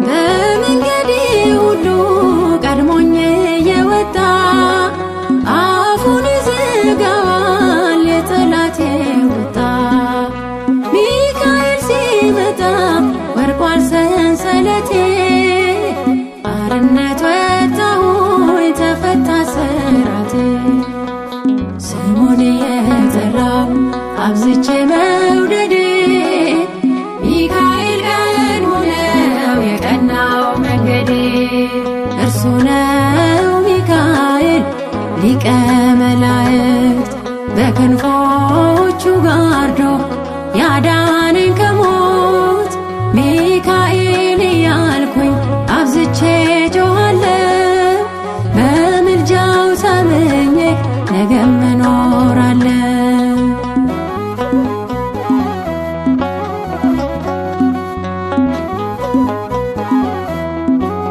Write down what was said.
በመንገዴ ሁሉ ቀድሞኝ የወጣ አፉን ይዘጋዋል የጠላቴ ወጣ። ሚካኤል ሲመጣ ወርቋል ሰንሰለቴ፣ ባርነት ወጣሁኝ ተፈታ ስራቴ። ስሙን የጠራው አብዝቼ መውደዴ ሚካኤል ቀድሞ ነው የቀናው መንገዴ። እርሱ ነው ሚካኤል ሊቀ መላእክት በክንፎቹ ጋርዶ ያዳ